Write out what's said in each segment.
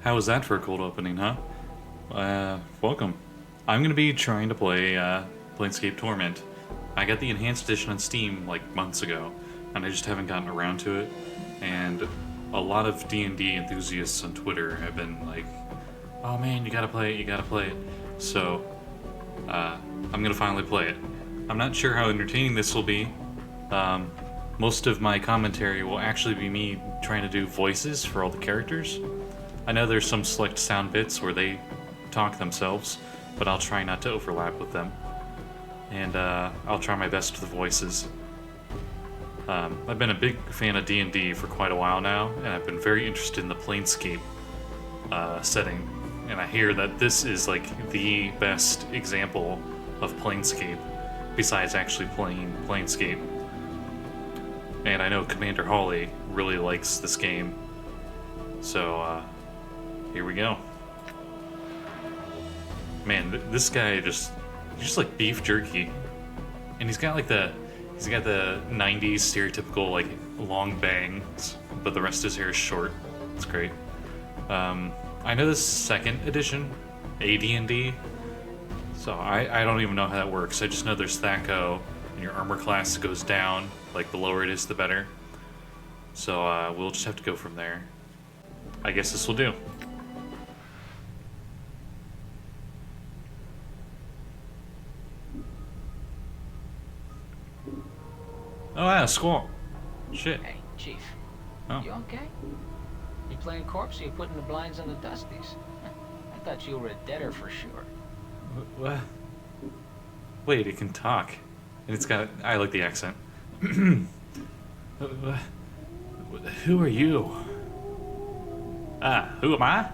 How was that for a cold opening, huh? Welcome. I'm gonna be trying to play Planescape Torment. I got the enhanced edition on Steam like months ago, and I just haven't gotten around to it. And a lot of D&D enthusiasts on Twitter have been like, "Oh man, you gotta play it, you gotta play it." So, I'm gonna finally play it. I'm not sure how entertaining this will be. Most of my commentary will actually be me trying to do voices for all the characters. I know there's some select sound bits where they talk themselves, but I'll try not to overlap with them. And I'll try my best with the voices. I've been a big fan of D&D for quite a while now, and I've been very interested in the Planescape setting. And I hear that this is like the best example of Planescape, besides actually playing Planescape. And I know Commander Hawley really likes this game. So, here we go. Man, this guy he's just like beef jerky. And he's got the 90s stereotypical like long bangs, but the rest of his hair is short. It's great. I know this second edition, AD&D, so I don't even know how that works. I just know there's THAC0, and your armor class goes down, like the lower it is, the better. So we'll just have to go from there. I guess this will do. Oh wow, Squall. Shit. Hey, Chief. Oh. You okay? You playing corpse or you putting the blinds on the dusties? I thought you were a deader for sure. What? Wait, it can talk. And it's got... I like the accent. Who are you? Who am I?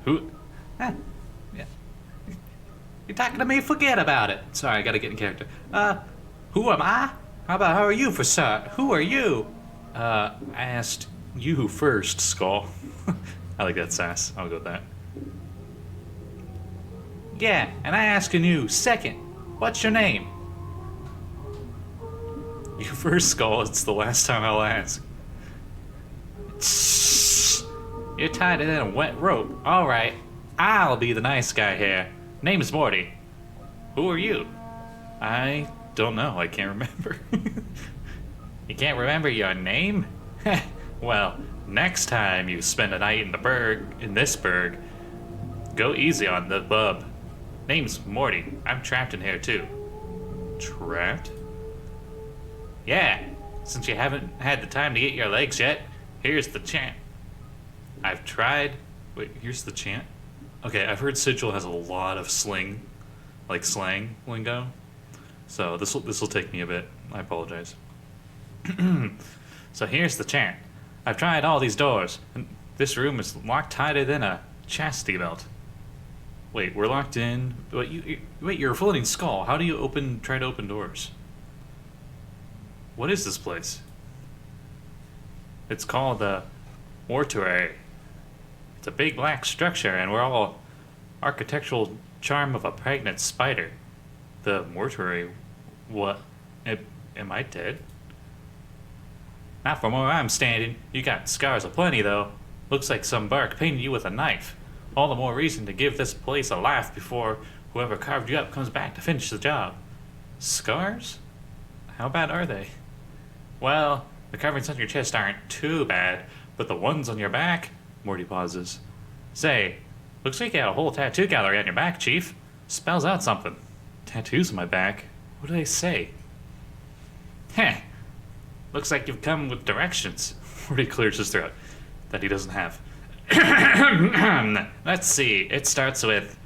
Who... Yeah. You're talking to me? Forget about it. Sorry, I gotta get in character. Who am I? How are you for sir? Who are you? I asked you first, Skull. I like that sass. I'll go with that. Yeah, and I asking you second. What's your name? You first, Skull. It's the last time I'll ask. You're tighter than a wet rope. Alright, I'll be the nice guy here. Name's Morty. Who are you? I don't know. I can't remember. You can't remember your name? Well, next time you spend a night in this burg, go easy on the bub. Name's Morty. I'm trapped in here too. Trapped? Yeah, since you haven't had the time to get your legs yet, here's the chant. I've tried... Wait, here's the chant? Okay, I've heard Sigil has a lot of slang lingo. So this will take me a bit. I apologize. So here's the chant. I've tried all these doors, and this room is locked tighter than a chastity belt. Wait, we're locked in. Wait, you're a floating skull. How do you try to open doors? What is this place? It's called the mortuary. It's a big black structure, and we're all architectural charm of a pregnant spider. The mortuary? What? Am I dead? Not from where I'm standing. You got scars aplenty, though. Looks like some bark painted you with a knife. All the more reason to give this place a laugh before whoever carved you up comes back to finish the job. Scars? How bad are they? Well, the carvings on your chest aren't too bad, but the ones on your back... Morty pauses. Say, looks like you got a whole tattoo gallery on your back, Chief. Spells out something. Tattoos on my back? What do they say? Heh. Looks like you've come with directions. Morty clears his throat. That he doesn't have. Let's see. It starts with,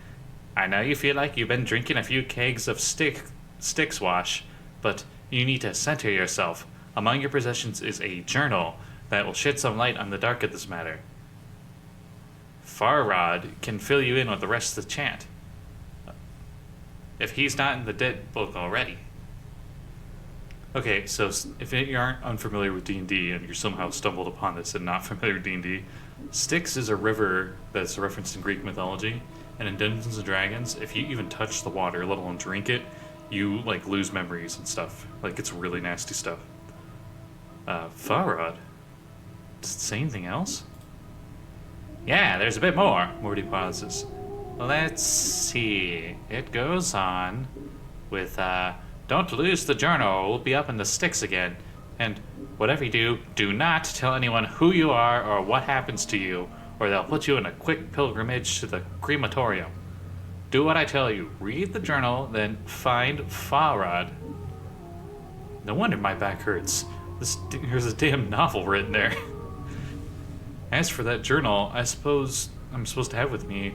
I know you feel like you've been drinking a few kegs of Styx wash, but you need to center yourself. Among your possessions is a journal that will shed some light on the dark of this matter. Farrod can fill you in with the rest of the chant, if he's not in the dead book already. Okay, so if you aren't unfamiliar with D&D and you're somehow stumbled upon this and not familiar with D&D, Styx is a river that's referenced in Greek mythology, and in Dungeons & Dragons, if you even touch the water, let alone drink it, you, like, lose memories and stuff. Like, it's really nasty stuff. Farrod? Does it say anything else? Yeah, there's a bit more. Morty pauses. Let's see. It goes on with, don't lose the journal. We'll be up in the sticks again. And whatever you do, do not tell anyone who you are or what happens to you, or they'll put you in a quick pilgrimage to the crematorium. Do what I tell you. Read the journal, then find Farad. No wonder my back hurts. There's a damn novel written there. As for that journal, I suppose I'm supposed to have with me.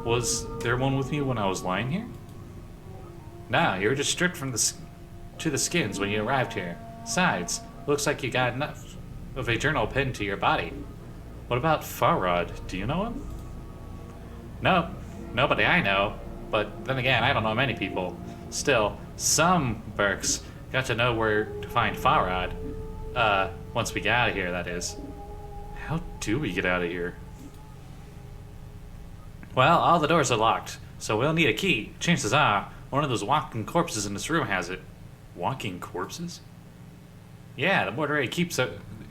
Was there one with me when I was lying here? No, you were just stripped from to the skins when you arrived here. Besides, looks like you got enough of a journal pinned to your body. What about Farad? Do you know him? No, nobody I know. But then again, I don't know many people. Still, some Burks got to know where to find Farad. Once we get out of here, that is. How do we get out of here? Well, all the doors are locked, so we'll need a key. Chances are, one of those walking corpses in this room has it. Walking corpses? Yeah, the mortuary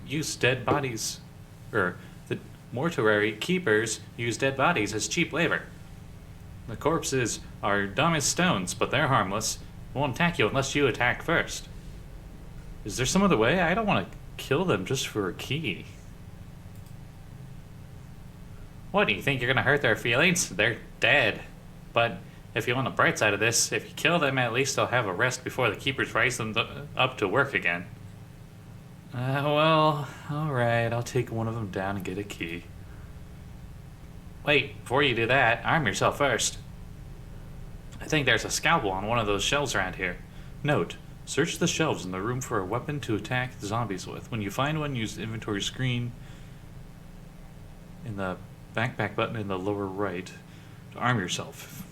use dead bodies. The mortuary keepers use dead bodies as cheap labor. The corpses are dumb as stones, but they're harmless. Won't attack you unless you attack first. Is there some other way? I don't want to kill them just for a key. What, do you think you're going to hurt their feelings? They're dead. But if you want the bright side of this, if you kill them, at least they'll have a rest before the keepers raise them up to work again. Well, alright, I'll take one of them down and get a key. Wait, before you do that, arm yourself first. I think there's a scalpel on one of those shelves around here. Note, search the shelves in the room for a weapon to attack the zombies with. When you find one, use the inventory screen in the backpack button in the lower right to arm yourself.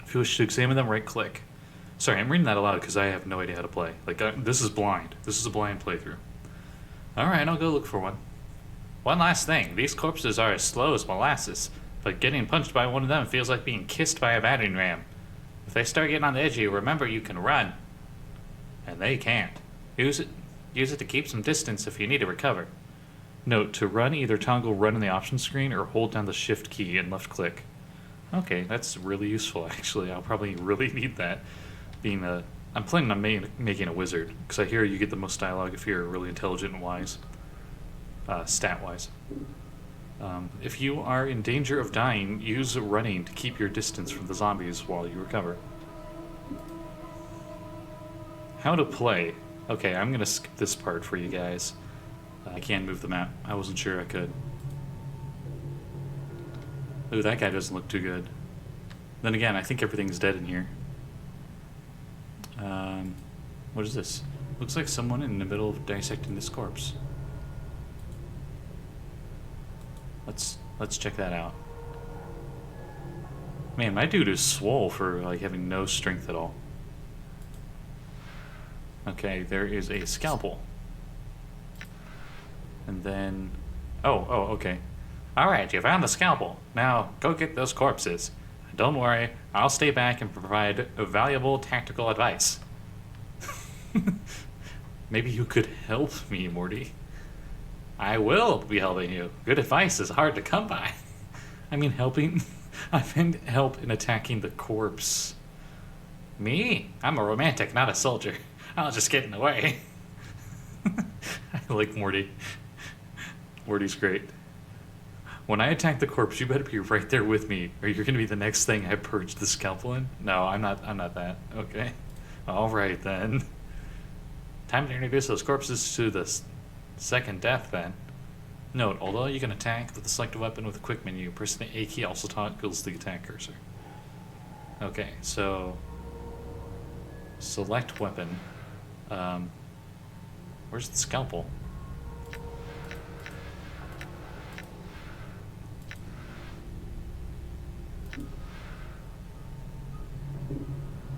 If you wish to examine them, right-click. Sorry, I'm reading that aloud because I have no idea how to play. This is blind. This is a blind playthrough. Alright, I'll go look for one. One last thing. These corpses are as slow as molasses, but getting punched by one of them feels like being kissed by a battering ram. If they start getting on the edge of you, remember you can run. And they can't. Use it to keep some distance if you need to recover. Note, to run, either toggle run in the options screen or hold down the shift key and left click. Okay, that's really useful actually. I'll probably really need that. I'm planning on making a wizard, because I hear you get the most dialogue if you're really intelligent and wise. Stat-wise. If you are in danger of dying, use running to keep your distance from the zombies while you recover. How to play. Okay, I'm gonna skip this part for you guys. I can't move the map. I wasn't sure I could. Ooh, that guy doesn't look too good. Then again, I think everything's dead in here. What is this? Looks like someone in the middle of dissecting this corpse. Let's check that out. Man, my dude is swole for having no strength at all. Okay, there is a scalpel. And then okay. Alright, you found the scalpel. Now go get those corpses. Don't worry, I'll stay back and provide valuable tactical advice. Maybe you could help me, Morty. I will be helping you. Good advice is hard to come by. I mean, helping. I meant help in attacking the corpse. Me? I'm a romantic, not a soldier. I'll just get in the way. I like Morty. Morty's great. When I attack the corpse, you better be right there with me, or you're gonna be the next thing I purge the scalpel in. No, I'm not that. Okay. Alright then. Time to introduce those corpses to the second death then. Note, although you can attack with the selected weapon with a quick menu, pressing the A key also toggles the attack cursor. Okay, so select weapon. Where's the scalpel?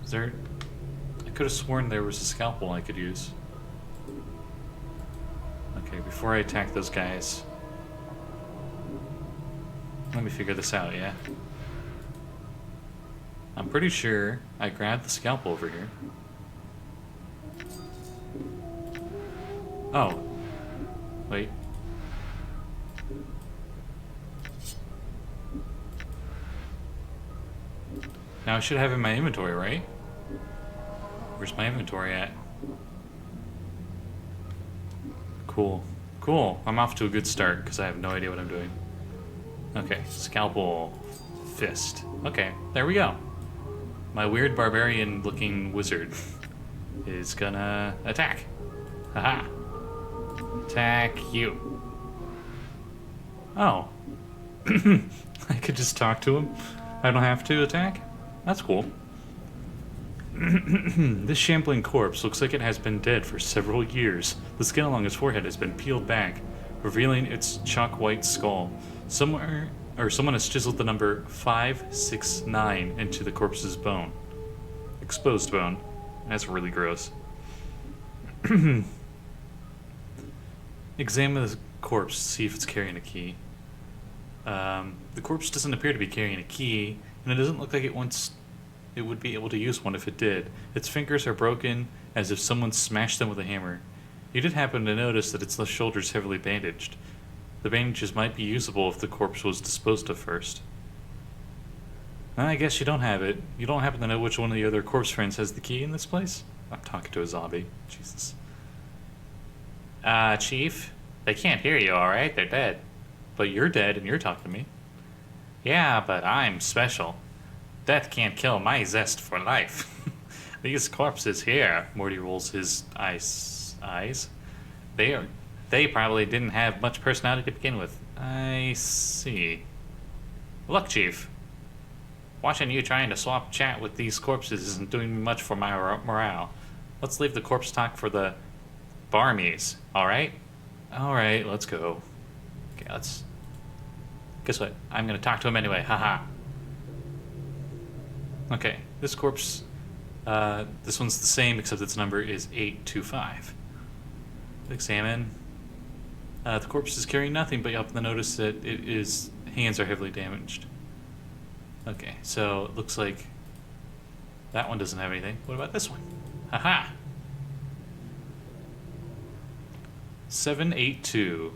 Is there... I could have sworn there was a scalpel I could use. Okay, before I attack those guys... Let me figure this out, yeah? I'm pretty sure I grabbed the scalpel over here. Oh. Wait. Now I should have it in my inventory, right? Where's my inventory at? Cool. Cool. I'm off to a good start because I have no idea what I'm doing. Okay. Scalpel. Fist. Okay. There we go. My weird barbarian looking wizard is gonna attack. Haha. Attack you. Oh. I could just talk to him. I don't have to attack? That's cool. This shambling corpse looks like it has been dead for several years. The skin along its forehead has been peeled back, revealing its chalk white skull. Someone has chiseled the number 569 into the corpse's bone. Exposed bone. That's really gross. Examine the corpse to see if it's carrying a key. The corpse doesn't appear to be carrying a key, and it doesn't look like it would be able to use one if it did. Its fingers are broken, as if someone smashed them with a hammer. You did happen to notice that its left shoulder is heavily bandaged. The bandages might be usable if the corpse was disposed of first. I guess you don't have it. You don't happen to know which one of the other corpse friends has the key in this place? I'm talking to a zombie. Jesus. Chief? They can't hear you, alright? They're dead. But you're dead and you're talking to me. Yeah, but I'm special. Death can't kill my zest for life. These corpses here, Morty rolls his eyes. They probably didn't have much personality to begin with. I see. Look, Chief. Watching you trying to swap chat with these corpses isn't doing much for my morale. Let's leave the corpse talk for the barmies, alright? Alright, let's go. Okay, let's... Guess what? I'm gonna talk to him anyway, haha. Okay, this corpse... this one's the same, except its number is 825. Examine. The corpse is carrying nothing, but you happen to notice that its hands are heavily damaged. Okay, so it looks like that one doesn't have anything. What about this one? Haha! 782.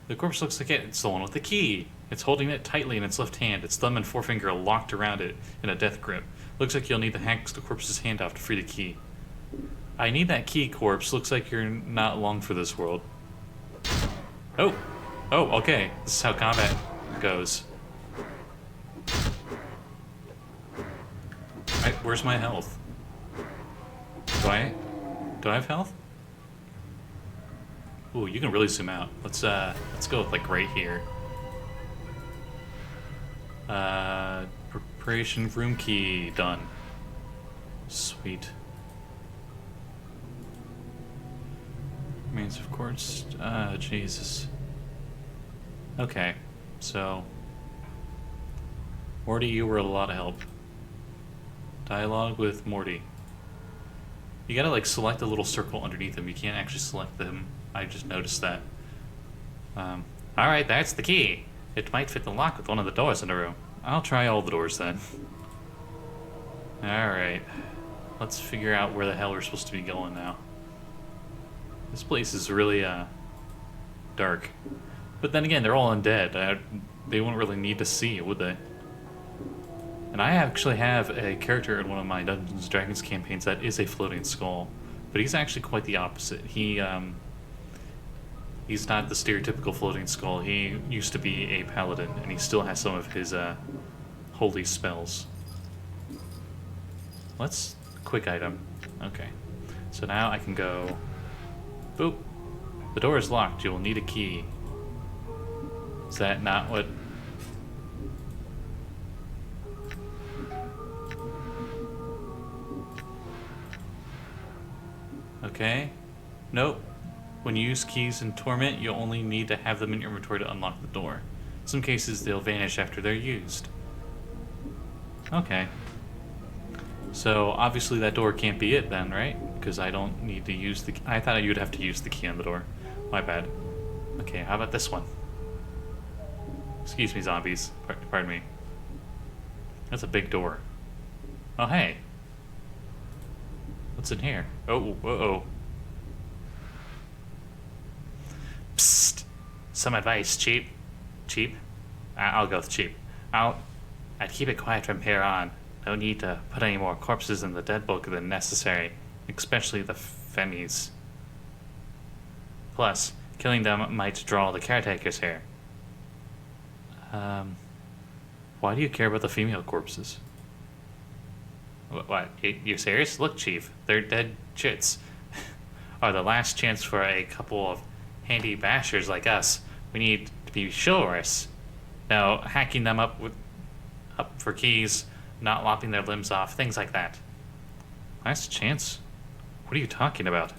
The corpse looks like it's the one with the key. It's holding it tightly in its left hand, its thumb and forefinger are locked around it in a death grip. Looks like you'll need to hack the corpse's hand off to free the key. I need that key, corpse. Looks like you're not long for this world. Oh! Oh, okay. This is how combat goes. Where's my health? Do I have health? Ooh, you can really zoom out. Let's go with like right here. Preparation room key done. Sweet. Remains of course. Jesus. Okay, so Morty, you were a lot of help. Dialogue with Morty. You gotta like select a little circle underneath them. You can't actually select them. I just noticed that. Alright, that's the key. It might fit the lock with one of the doors in the room. I'll try all the doors then. Alright. Let's figure out where the hell we're supposed to be going now. This place is really dark. But then again, they're all undead. They wouldn't really need to see, would they? And I actually have a character in one of my Dungeons & Dragons campaigns that is a floating skull. But he's actually quite the opposite. He's not the stereotypical floating skull. He used to be a paladin, and he still has some of his holy spells. Let's... quick item. Okay. So now I can go... Boop. The door is locked. You will need a key. Is that not what... Okay. Nope. When you use keys in Torment, you only need to have them in your inventory to unlock the door. In some cases, they'll vanish after they're used. Okay. So, obviously that door can't be it then, right? Because I don't need to use the... I thought you'd have to use the key on the door. My bad. Okay, how about this one? Excuse me, zombies. Pardon me. That's a big door. Oh, hey. What's in here? Oh, uh-oh. Psst. Some advice, cheap. Cheap? I'll go with cheap. I'd keep it quiet from here on. No need to put any more corpses in the dead book than necessary, especially the Femmies. Plus, killing them might draw the caretakers here. Why do you care about the female corpses? What? You serious? Look, Chief, they're dead chits. Are the last chance for a couple of handy bashers like us. We need to be chivalrous. No, hacking them up for keys, not lopping their limbs off, things like that. Last chance? What are you talking about?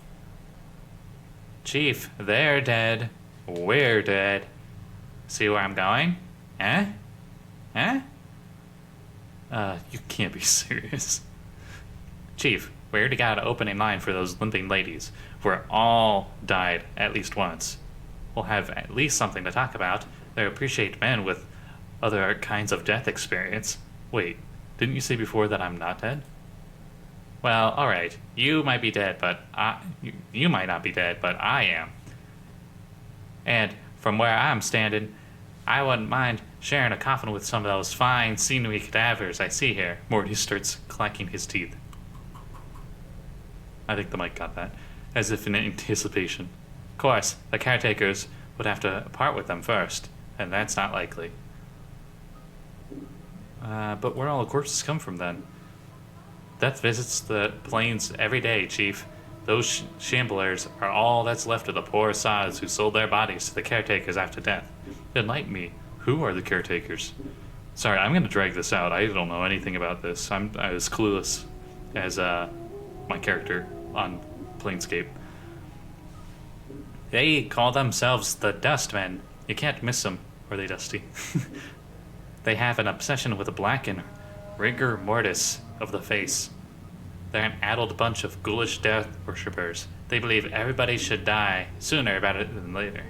Chief, they're dead. We're dead. See where I'm going? Eh? Eh? You can't be serious. Chief, we already got an opening line for those limping ladies. We're all died at least once. We'll have at least something to talk about. They appreciate men with other kinds of death experience. Wait, didn't you say before that I'm not dead? Well, alright. You might be dead, but you might not be dead, but I am. And from where I'm standing, I wouldn't mind sharing a coffin with some of those fine, sinewy cadavers I see here. Morty starts clacking his teeth. I think the mic got that, as if in anticipation. Of course, the caretakers would have to part with them first, and that's not likely. But where all the corpses come from, then? Death visits the plains every day, Chief. Those shamblers are all that's left of the poor sods who sold their bodies to the caretakers after death. Enlighten me. Who are the caretakers? Sorry, I'm going to drag this out. I don't know anything about this. I'm as clueless as my character on Planescape. They call themselves the Dustmen. You can't miss them. Or are they dusty? They have an obsession with the blackened rigor mortis of the face. They're an addled bunch of ghoulish death worshippers. They believe everybody should die sooner rather than later.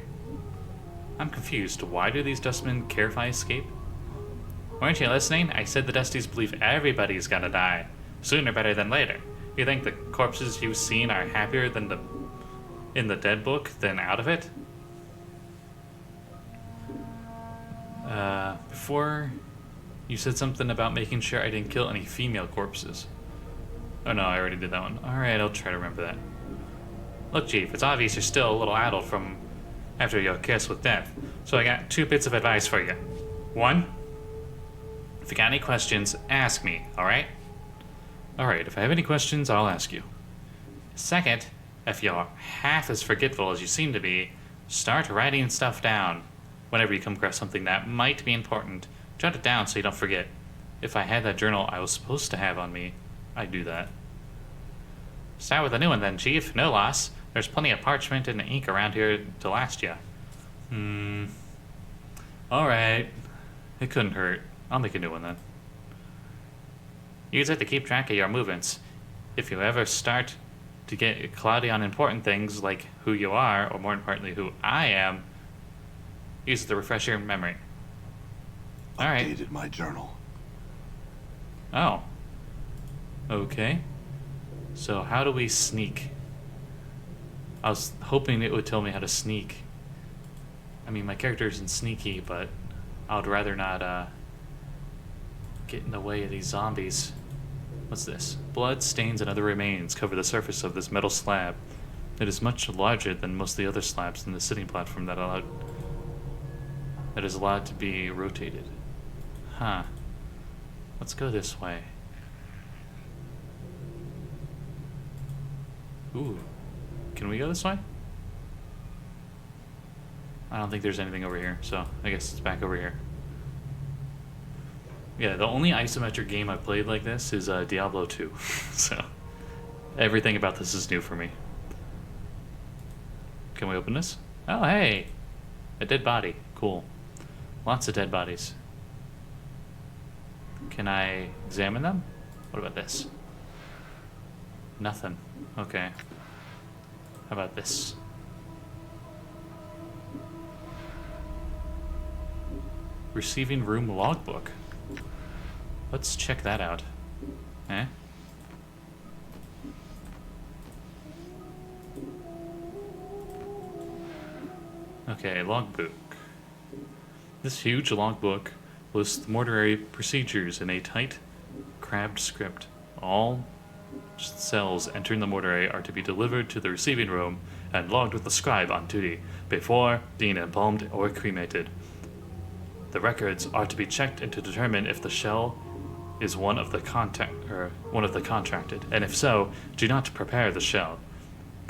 I'm confused. Why do these dustmen care if I escape? Weren't you listening? I said the Dusties believe everybody's gotta die sooner better than later. You think the corpses you've seen are happier than in the dead book than out of it? Before you said something about making sure I didn't kill any female corpses. Oh no, I already did that one. Alright, I'll try to remember that. Look, Chief, it's obvious you're still a little addled from after your kiss with death. So I got 2 bits of advice for you. 1, if you got any questions, ask me, alright? Alright, if I have any questions, I'll ask you. 2nd, if you're half as forgetful as you seem to be, start writing stuff down. Whenever you come across something that might be important, jot it down so you don't forget. If I had that journal I was supposed to have on me, I'd do that. Start with a new one then, Chief. No loss. There's plenty of parchment and ink around here to last you. Alright. It couldn't hurt. I'll make a new one then. Use it to keep track of your movements. If you ever start to get cloudy on important things like who you are, or more importantly, who I am, use it to refresh your memory. Alright. Updated my journal. Oh. Okay. So how do we sneak? I was hoping it would tell me how to sneak. I mean, my character isn't sneaky, but I would rather not get in the way of these zombies. What's this? Blood, stains, and other remains cover the surface of this metal slab. It is much larger than most of the other slabs in the sitting platform that is allowed to be rotated. Huh. Let's go this way. Ooh. Can we go this way? I don't think there's anything over here, so I guess it's back over here. Yeah, the only isometric game I've played like this is Diablo 2. So, everything about this is new for me. Can we open this? Oh, hey! A dead body. Cool. Lots of dead bodies. Can I examine them? What about this? Nothing. Okay. How about this? Receiving room logbook. Let's check that out. Eh? Okay, logbook. This huge logbook lists the mortuary procedures in a tight, crabbed script. All cells entering the mortuary are to be delivered to the receiving room and logged with the scribe on duty before being embalmed or cremated. The records are to be checked and to determine if the shell is one of the contracted, and if so, do not prepare the shell.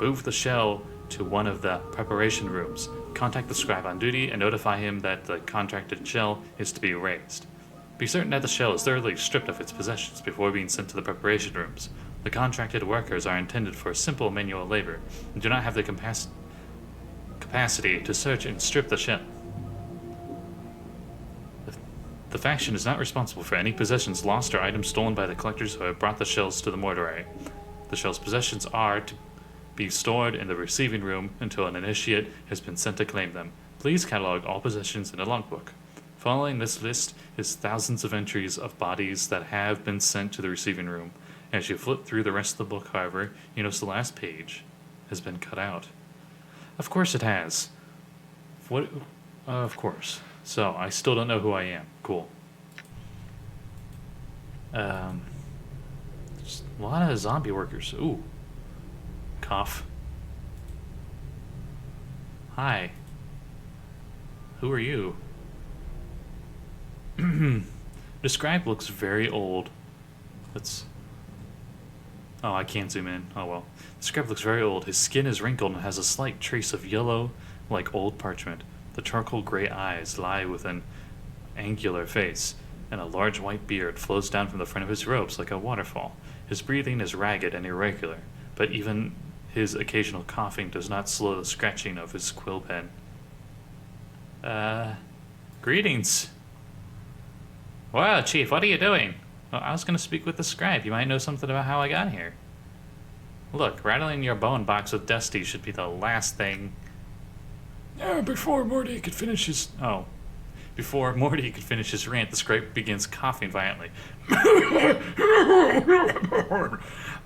Move the shell to one of the preparation rooms. Contact the scribe on duty and notify him that the contracted shell is to be raised. Be certain that the shell is thoroughly stripped of its possessions before being sent to the preparation rooms. The contracted workers are intended for simple manual labor and do not have the capacity to search and strip the shell. The faction is not responsible for any possessions lost or items stolen by the collectors who have brought the shells to the mortuary. The shell's possessions are to be stored in the receiving room until an initiate has been sent to claim them. Please catalog all possessions in a logbook. Following this list is thousands of entries of bodies that have been sent to the receiving room. As you flip through the rest of the book, however, you notice the last page has been cut out. Of course it has. What? Of course. So, I still don't know who I am. Cool. Just a lot of zombie workers. Ooh. Cough. Hi. Who are you? The scribe looks very old. Let's... Oh, I can't zoom in. Oh well. The scribe looks very old. His skin is wrinkled and has a slight trace of yellow, like old parchment. The charcoal gray eyes lie with an angular face, and a large white beard flows down from the front of his robes like a waterfall. His breathing is ragged and irregular, but even his occasional coughing does not slow the scratching of his quill pen. Greetings. Well, Chief, what are you doing? Well, I was going to speak with the scribe. You might know something about how I got here. Look, rattling your bone box with Dusty should be the last thing... Before Morty could finish his rant, the scribe begins coughing violently.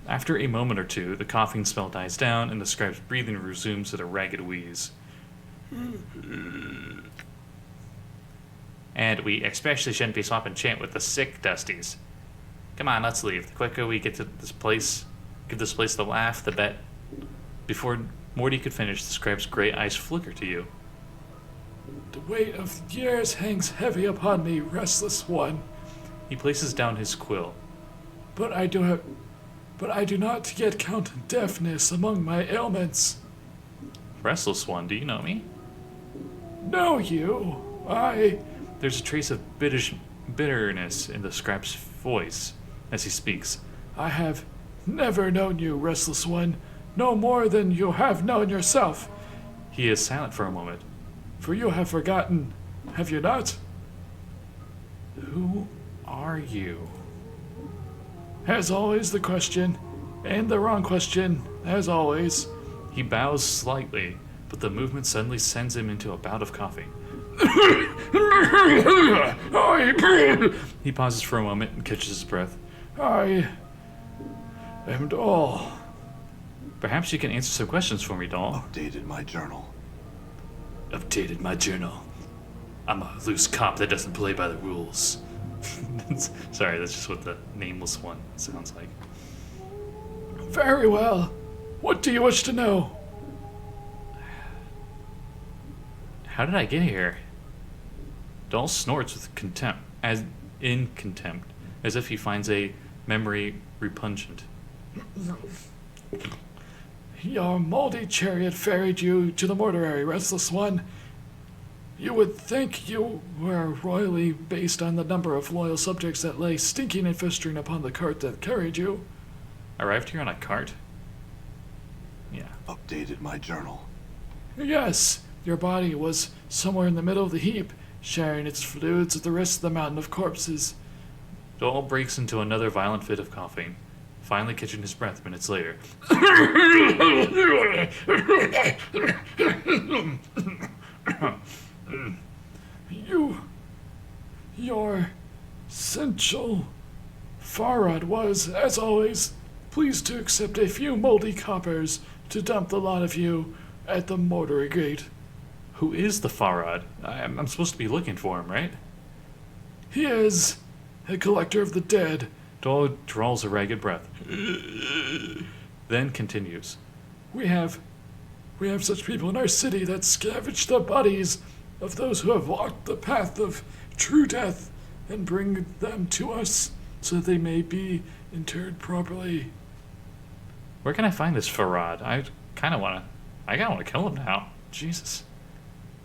After a moment or two, the coughing spell dies down, and the scribe's breathing resumes at a ragged wheeze. And we especially shouldn't be swapping chant with the sick Dusties. Come on, let's leave. The quicker we get to this place, give this place the laugh, the bet. Before Morty could finish, the scribe's gray eyes flicker to you. The weight of years hangs heavy upon me, restless one. He places down his quill. But I do not yet count deafness among my ailments. Restless one, do you know me? Know you. There's a trace of bitterness in the scribe's voice as he speaks. I have never known you, restless one. No more than you have known yourself. He is silent for a moment. For you have forgotten, have you not? Who are you? As always, the question, and the wrong question, as always. He bows slightly, but the movement suddenly sends him into a bout of coughing. He pauses for a moment and catches his breath. I am Doll. Perhaps you can answer some questions for me, Doll. Updated my journal. I'm a loose cop that doesn't play by the rules. Sorry, that's just what the nameless one sounds like. Very well. What do you wish to know? How did I get here? Doll snorts with contempt, as if he finds a memory repugnant. Your moldy chariot ferried you to the mortuary, restless one. You would think you were royally based on the number of loyal subjects that lay stinking and festering upon the cart that carried you. Arrived here on a cart? Yeah. Updated my journal. Yes, your body was somewhere in the middle of the heap, sharing its fluids with the rest of the mountain of corpses. Doll breaks into another violent fit of coughing, finally catching his breath minutes later. Your essential Farad was, as always, pleased to accept a few moldy coppers to dump the lot of you at the mortuary gate. Who is the Farad? I'm supposed to be looking for him, right? He is a collector of the dead. Doll draws a ragged breath. Then continues. We have such people in our city that scavenge the bodies of those who have walked the path of true death and bring them to us so that they may be interred properly. Where can I find this Farad? I kind of want to kill him now. Jesus.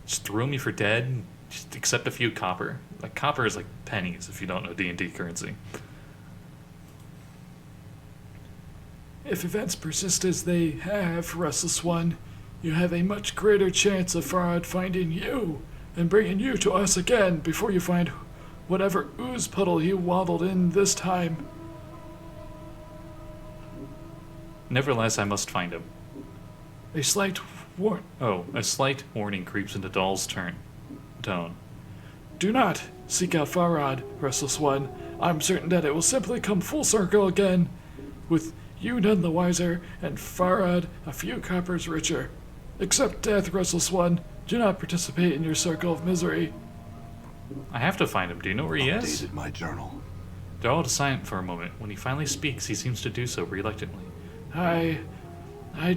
Just throw me for dead. Just accept a few copper. Like, copper is like pennies if you don't know D&D currency. If events persist as they have, Restless One, you have a much greater chance of Farad finding you and bringing you to us again before you find whatever ooze puddle he waddled in this time. Nevertheless, I must find him. A slight warning creeps into Doll's tone. Do not seek out Farad, Restless One. I'm certain that it will simply come full circle again, with you none the wiser, and Farad a few coppers richer. Accept death, Restless One. Do not participate in your circle of misery. I have to find him. Do you know where he is? Updated my journal. Darrell is silent for a moment. When he finally speaks, he seems to do so reluctantly. I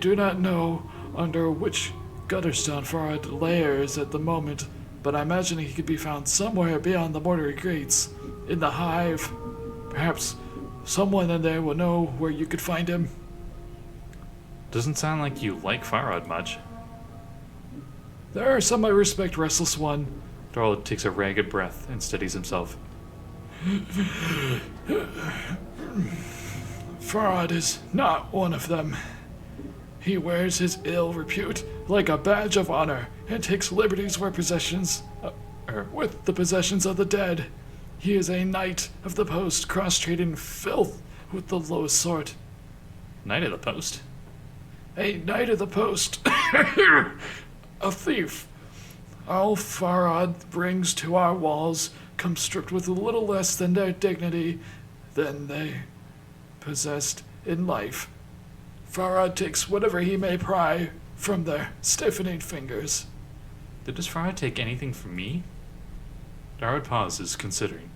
do not know under which gutterstone Farad layers at the moment, but I imagine he could be found somewhere beyond the mortuary gates, in the Hive. Perhaps someone in there will know where you could find him. Doesn't sound like you like Farad much. There are some I respect, Restless One. Darrell takes a ragged breath and steadies himself. Farad is not one of them. He wears his ill repute like a badge of honor and takes liberties with the possessions of the dead. He is a knight of the post, cross-trading filth with the lowest sort. Knight of the Post? A knight of the post. A thief. All Farad brings to our walls come stripped with a little less than their dignity than they possessed in life. Farad takes whatever he may pry from their stiffening fingers. Does Farad take anything from me? Darrell pauses, considering.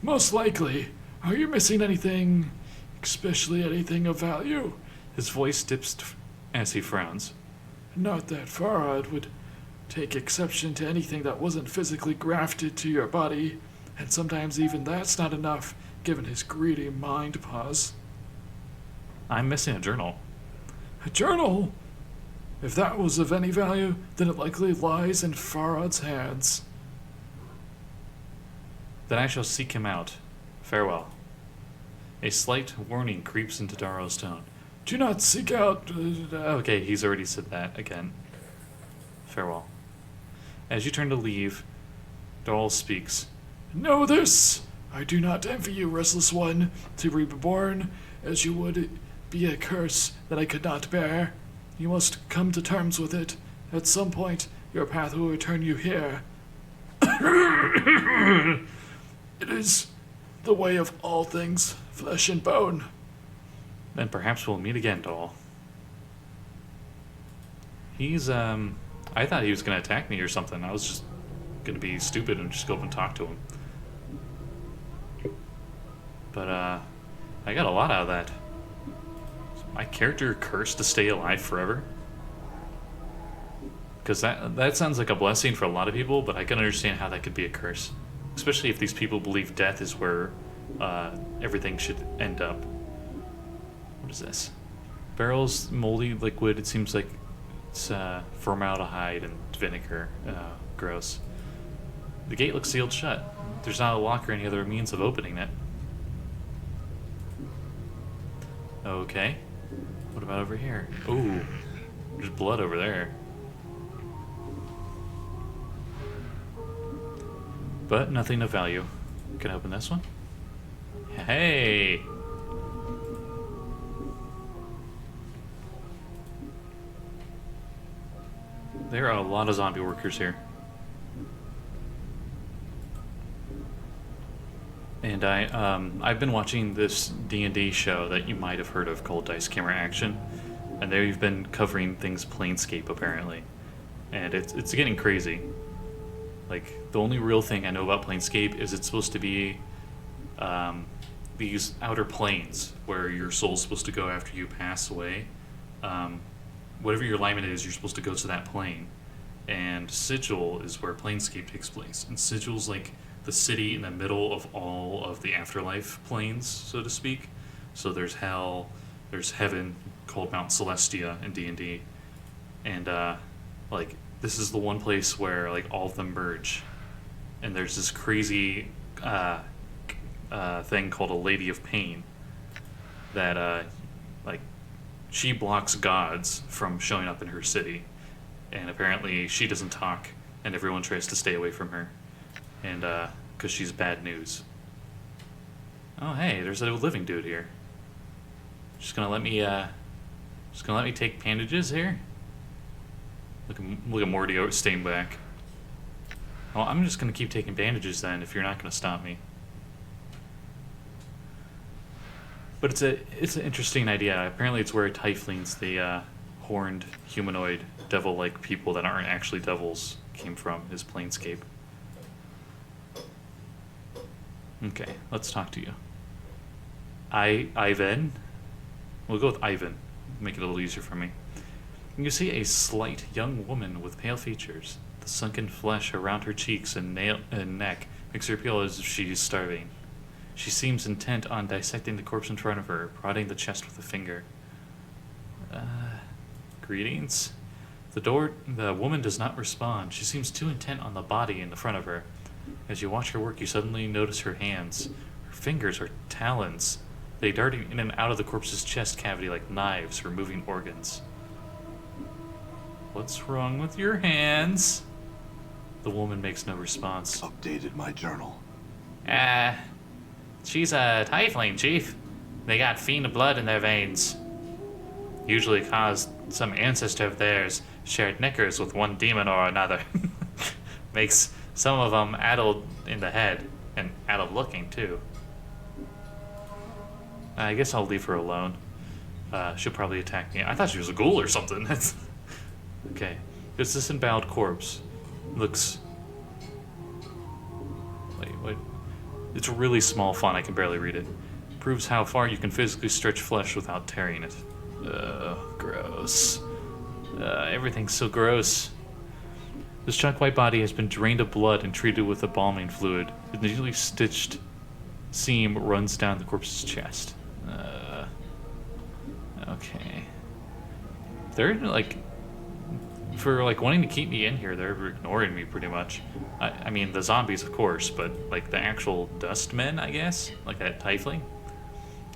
Most likely. Are you missing anything, especially anything of value? His voice dips as he frowns. Not that Farad would take exception to anything that wasn't physically grafted to your body, and sometimes even that's not enough, given his greedy mind pause. I'm missing a journal. A journal? If that was of any value, then it likely lies in Farad's hands. Then I shall seek him out. Farewell. A slight warning creeps into Darrow's tone. Do not seek out... Okay, he's already said that again. Farewell. As you turn to leave, Darrell speaks. Know this! I do not envy you, Restless One. To be reborn as you would be a curse that I could not bear. You must come to terms with it. At some point, your path will return you here. It is the way of all things, flesh and bone. Then perhaps we'll meet again, Doll. He's, I thought he was gonna attack me or something. I was just gonna be stupid and just go up and talk to him. But, I got a lot out of that. Is my character cursed to stay alive forever? Because that sounds like a blessing for a lot of people, but I can understand how that could be a curse. Especially if these people believe death is where everything should end up. What is this? Barrel's moldy liquid. It seems like it's formaldehyde and vinegar. Gross. The gate looks sealed shut. There's not a lock or any other means of opening it. Okay. What about over here? Ooh. There's blood over there. But nothing of value. Can I open this one? Hey! There are a lot of zombie workers here. And I've been watching this D&D show that you might have heard of called Dice Camera Action. And they've been covering things Planescape, apparently. And it's getting crazy. Like, the only real thing I know about Planescape is it's supposed to be these outer planes where your soul's supposed to go after you pass away. Whatever your alignment is, you're supposed to go to that plane. And Sigil is where Planescape takes place. And Sigil's like the city in the middle of all of the afterlife planes, so to speak. So there's hell, there's heaven, called Mount Celestia in D&D. And, like, this is the one place where, like, all of them merge. And there's this crazy thing called a Lady of Pain that, like, she blocks gods from showing up in her city. And apparently she doesn't talk, and everyone tries to stay away from her. And, because she's bad news. Oh, hey, there's a living dude here. Just gonna let me take bandages here? Look at Morty staying back. Well, I'm just gonna keep taking bandages then, if you're not gonna stop me. But it's an interesting idea. Apparently it's where Tieflings, the horned humanoid devil-like people that aren't actually devils, came from, is Planescape. Okay, let's talk to you. Ivan? We'll go with Ivan. Make it a little easier for me. You see a slight young woman with pale features. The sunken flesh around her cheeks and neck makes her appear as if she is starving. She seems intent on dissecting the corpse in front of her, prodding the chest with a finger. Greetings? The woman does not respond. She seems too intent on the body in the front of her. As you watch her work, you suddenly notice her hands. Her fingers are talons. They dart in and out of the corpse's chest cavity like knives, removing organs. What's wrong with your hands? The woman makes no response. Updated my journal. She's a tiefling, Chief. They got fiend blood in their veins. Usually caused some ancestor of theirs shared knickers with one demon or another. Makes some of them addled in the head, and addled looking too. I guess I'll leave her alone. She'll probably attack me. I thought she was a ghoul or something. Okay. This disemboweled corpse looks... Wait, what? It's really small font, I can barely read it. Proves how far you can physically stretch flesh without tearing it. Gross. Everything's so gross. This chunk white body has been drained of blood and treated with embalming fluid. A neatly stitched seam runs down the corpse's chest. Okay. They're like... For like wanting to keep me in here, they're ignoring me pretty much. I mean, the zombies, of course, but like the actual dust men, I guess? Like that tiefling?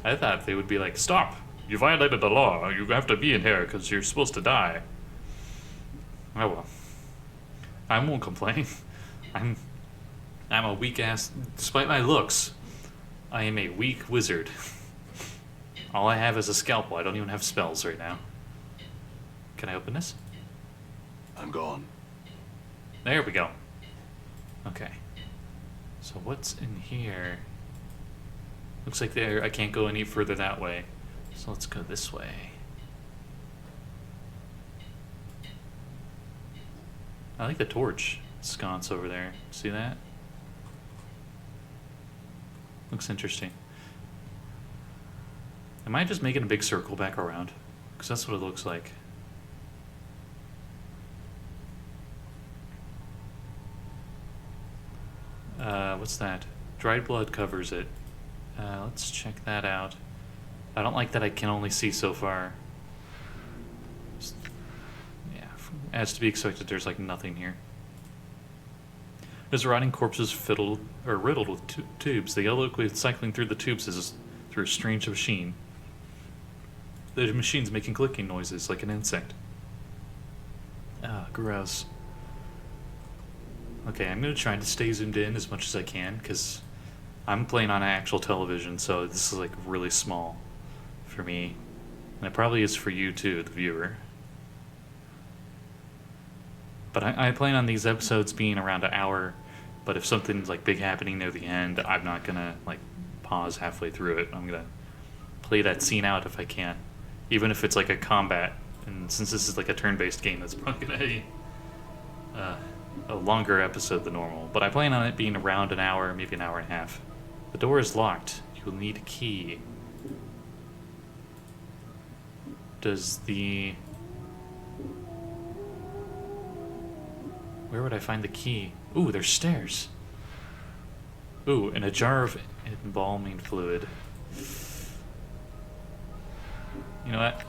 I thought they would be like, stop! You violated the law. You have to be in here because you're supposed to die. Oh well. I won't complain. I'm a weak ass. Despite my looks, I am a weak wizard. All I have is a scalpel. I don't even have spells right now. Can I open this? I'm gone. There we go. Okay. So what's in here? Looks like I can't go any further that way. So let's go this way. I like the torch sconce over there. See that? Looks interesting. Am I just making a big circle back around? Because that's what it looks like. What's that? Dried blood covers it. Let's check that out. I don't like that I can only see so far. Yeah, as to be expected, there's like nothing here. There's rotting corpses riddled with tubes. The yellow liquid cycling through the tubes is through a strange machine. The machine's making clicking noises like an insect. Ah, gross. Okay, I'm going to try to stay zoomed in as much as I can, because I'm playing on actual television, so this is like really small for me. And it probably is for you too, the viewer. But I plan on these episodes being around an hour, but if something's like big happening near the end, I'm not going to like pause halfway through it. I'm going to play that scene out if I can. Even if it's like a combat, and since this is like a turn-based game, that's probably going to a longer episode than normal, but I plan on it being around an hour, maybe an hour and a half. The door is locked. You will need a key. Does the... Where would I find the key? Ooh, there's stairs. Ooh, and a jar of embalming fluid. You know what?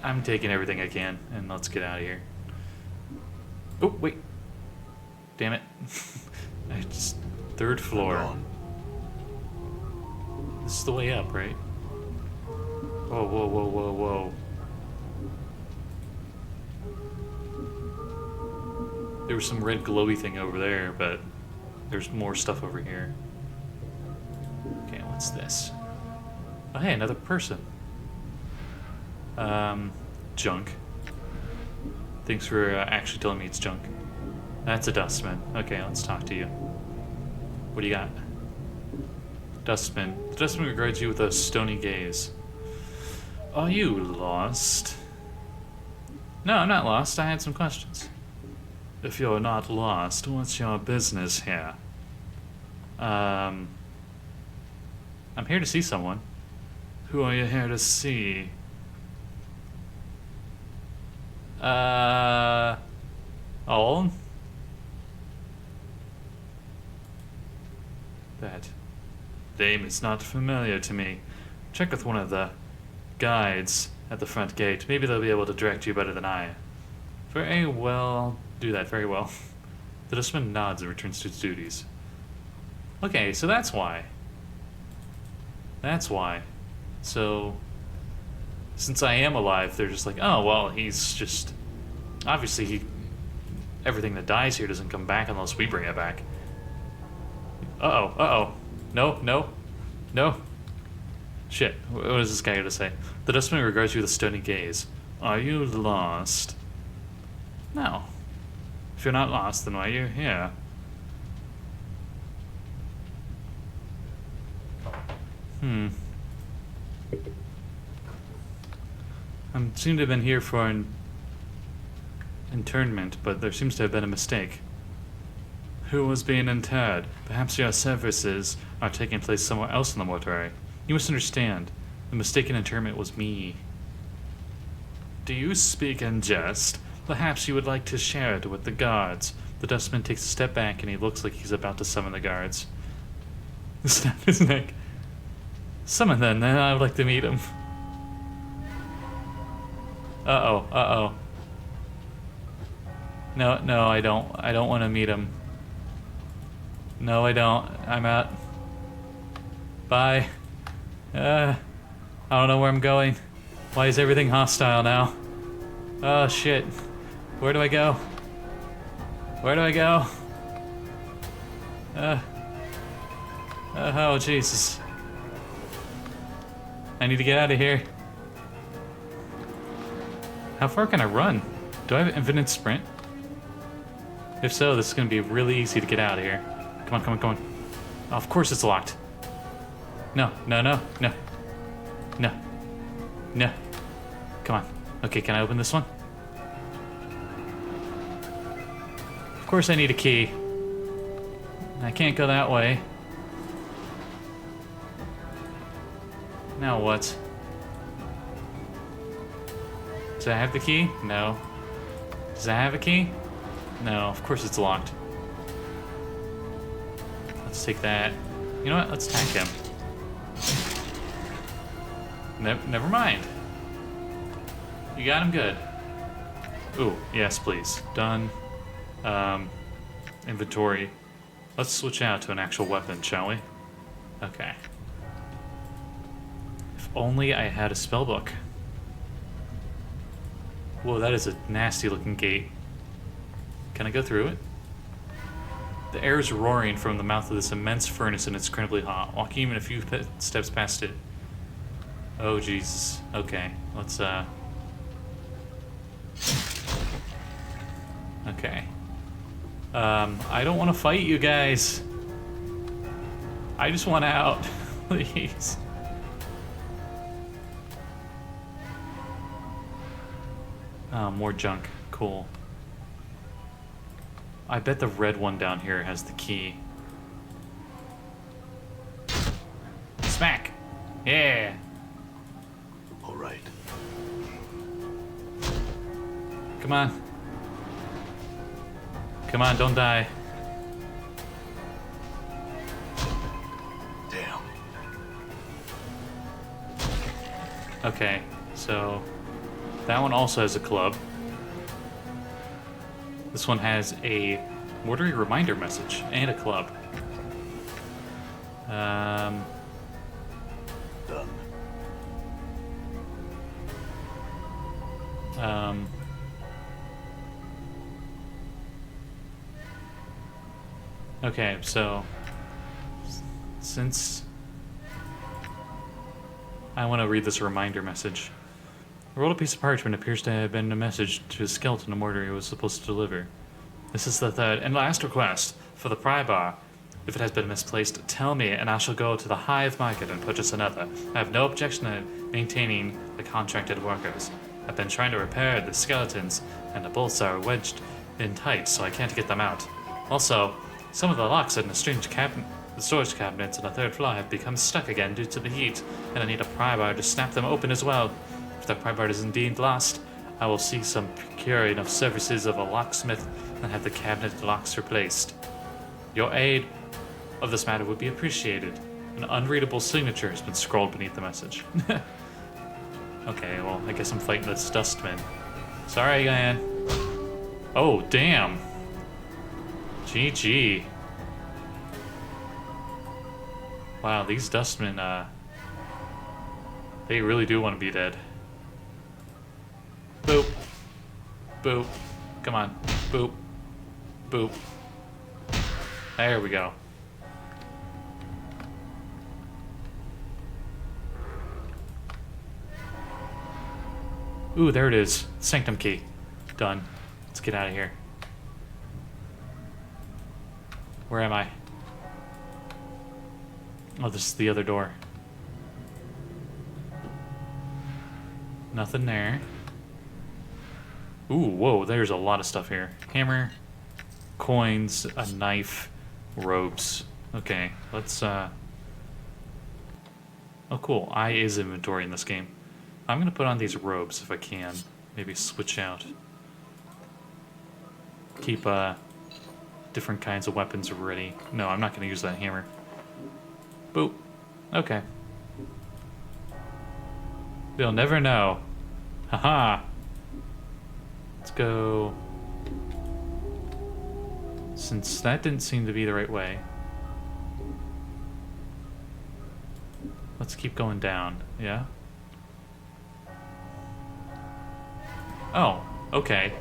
I'm taking everything I can, and let's get out of here. Oh, wait. Damn it. I just... Third I'm floor. gone. This is the way up, right? Whoa, whoa, whoa, whoa, whoa. There was some red glowy thing over there, but there's more stuff over here. Okay, what's this? Oh, hey, another person. Junk. Thanks for actually telling me it's junk. That's a dustman. Okay, let's talk to you. What do you got? Dustman. The dustman regards you with a stony gaze. Are you lost? No, I'm not lost. I had some questions. If you're not lost, what's your business here? I'm here to see someone. Who are you here to see? All? That name is not familiar to me. Check with one of the guides at the front gate. Maybe they'll be able to direct you better than I. Very well, I'll do that very well. The dustman nods and returns to his duties. Okay, so that's why. That's why. So, since I am alive, they're just like, oh, well, he's just... Obviously, everything that dies here doesn't come back unless we bring it back. Uh-oh, uh-oh. No, no, no. Shit, what is this guy going to say? The dustman regards you with a stony gaze. Are you lost? No. If you're not lost, then why are you here? I seem to have been here for an internment, but there seems to have been a mistake. Who was being interred? Perhaps your services are taking place somewhere else in the mortuary. You must understand. The mistaken interment was me. Do you speak in jest? Perhaps you would like to share it with the guards. The dustman takes a step back and he looks like he's about to summon the guards. Snap his neck. Summon then I would like to meet him. Uh-oh, uh-oh. No, no, I don't. I don't want to meet him. No, I don't. I'm out. Bye. I don't know where I'm going. Why is everything hostile now? Oh, shit. Where do I go? Where do I go? Oh, Jesus. I need to get out of here. How far can I run? Do I have infinite sprint? If so, this is going to be really easy to get out of here. Come on, come on, come on. Oh, of course it's locked. No, no, no, no. No. No. Come on. Okay, can I open this one? Of course I need a key. I can't go that way. Now what? Does I have the key? No. Does I have a key? No, of course it's locked. Let's take that. You know what? Let's attack him. Never mind. You got him good. Ooh, yes, please. Done. Inventory. Let's switch out to an actual weapon, shall we? Okay. If only I had a spellbook. Whoa, that is a nasty looking gate. Can I go through it? The air is roaring from the mouth of this immense furnace and it's incredibly hot. Walking even a few steps past it. Oh, Jesus. Okay, let's, Okay. I don't want to fight you guys. I just want out. Please. Oh, more junk. Cool. I bet the red one down here has the key. Smack! Yeah! All right. Come on. Come on, don't die. Damn. Okay, so that one also has a club. This one has a mortuary reminder message and a club. Done. Okay, so since I want to read this reminder message. I rolled a piece of parchment appears to have been a message to a skeleton the mortuary was supposed to deliver. This is the third and last request for the pry bar. If it has been misplaced, tell me, and I shall go to the Hive market and purchase another. I have no objection to maintaining the contracted workers. I've been trying to repair the skeletons, and the bolts are wedged in tight, so I can't get them out. Also, some of the locks in the storage cabinets on the third floor have become stuck again due to the heat, and I need a pry bar to snap them open as well. If the pry bar is indeed lost, I will seek some procuring of services of a locksmith and have the cabinet locks replaced. Your aid of this matter would be appreciated. An unreadable signature has been scrawled beneath the message. Okay, well, I guess I'm fighting this dustman. Sorry, man. Oh, damn. GG. Wow, these dustmen, they really do want to be dead. Boop. Boop. Come on. Boop. Boop. There we go. Ooh, there it is. Sanctum key. Done. Let's get out of here. Where am I? Oh, this is the other door. Nothing there. Ooh, whoa, there's a lot of stuff here. Hammer, coins, a knife, robes. Okay, let's, Oh, cool. I is inventory in this game. I'm gonna put on these robes if I can. Maybe switch out. Keep, different kinds of weapons ready. No, I'm not gonna use that hammer. Boop. Okay. They'll never know. Haha. Let's go. Since that didn't seem to be the right way, let's keep going down. Yeah? Oh, okay.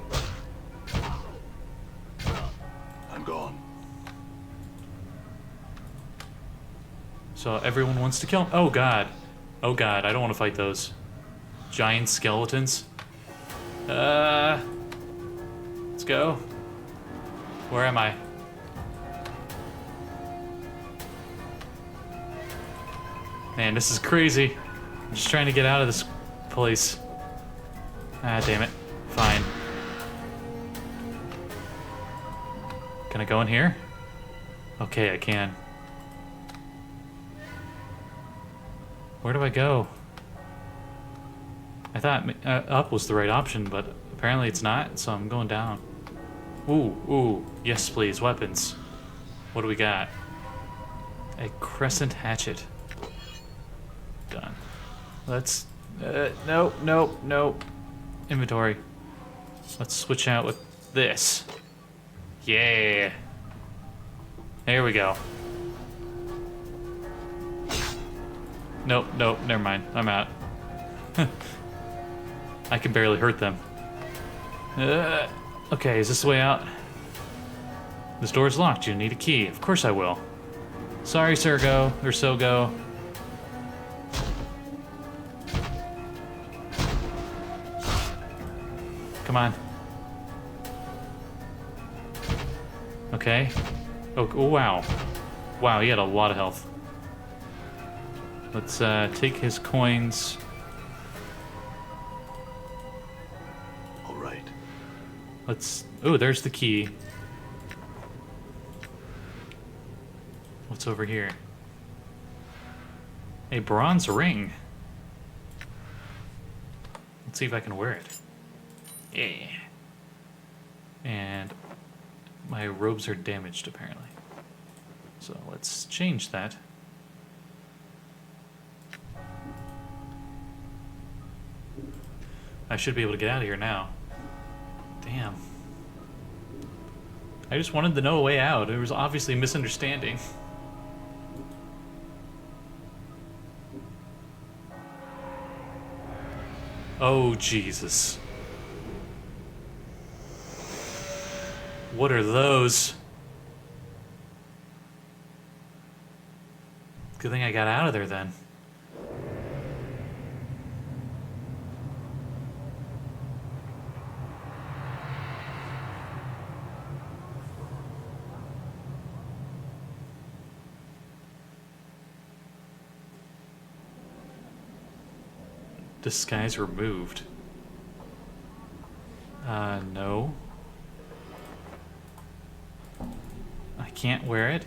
I'm gone. So everyone wants to kill him? Oh god. Oh god, I don't want to fight those. Giant skeletons. Let's go. Where am I? Man, this is crazy. I'm just trying to get out of this place. Ah, damn it. Fine. Can I go in here? Okay, I can. Where do I go? I thought up was the right option, but apparently it's not, so I'm going down. Ooh, yes please, weapons. What do we got? A crescent hatchet. Done. Let's, nope. Inventory. Let's switch out with this. Yeah. There we go. Nope, never mind. I'm out. I can barely hurt them. Okay, is this the way out? This door's locked. You need a key. Of course I will. Sorry, Sergo, or Sogo. Come on. Okay. Oh, wow. Wow, he had a lot of health. Let's take his coins. All right. Let's... Oh, there's the key. What's over here? A bronze ring. Let's see if I can wear it. Yeah. And my robes are damaged, apparently. So let's change that. I should be able to get out of here now. Damn. I just wanted to know a way out. There was obviously a misunderstanding. Oh, Jesus. What are those? Good thing I got out of there then. Disguise removed. No. I can't wear it.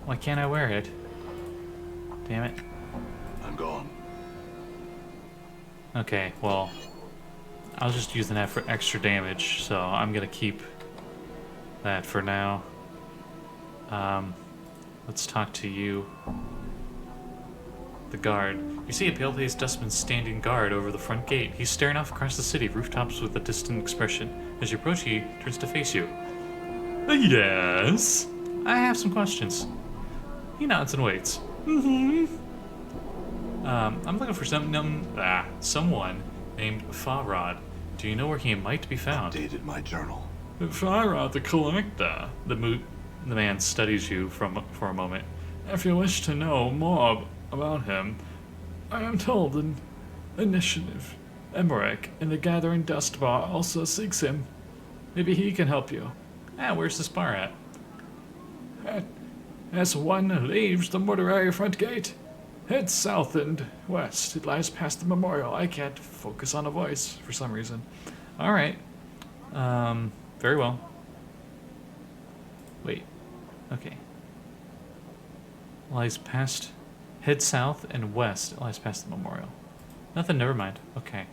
Why can't I wear it? Damn it. I'm gone. Okay, well, I was just using that for extra damage, so I'm gonna keep that for now. Let's talk to you. The guard. You see a pale-faced dustman standing guard over the front gate. He's staring off across the city, rooftops with a distant expression. As you approach, he turns to face you. Yes? I have some questions. He nods and waits. I'm looking for someone named Farad. Do you know where he might be found? Dated my journal. Farad the collector. The man studies you for a moment. If you wish to know more about him, I am told an initiative. Emmerich in the Gathering Dust Bar also seeks him. Maybe he can help you. Where's this bar at? As one leaves the mortuary front gate, head south and west. It lies past the memorial. I can't focus on a voice for some reason. Alright. Very well. Wait. Okay. Lies past... Head south and west. It lies past the memorial. Nothing, never mind. Okay.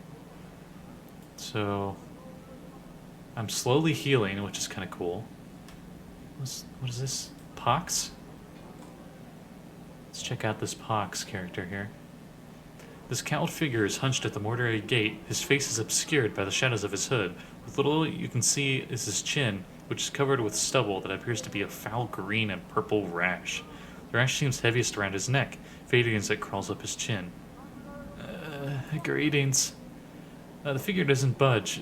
So... I'm slowly healing, which is kind of cool. What is this? Pox? Let's check out this Pox character here. This cowled figure is hunched at the mortuary gate. His face is obscured by the shadows of his hood. With little you can see is his chin, which is covered with stubble that appears to be a foul green and purple rash. The rash seems heaviest around his neck, fading as it crawls up his chin. Greetings. The figure doesn't budge.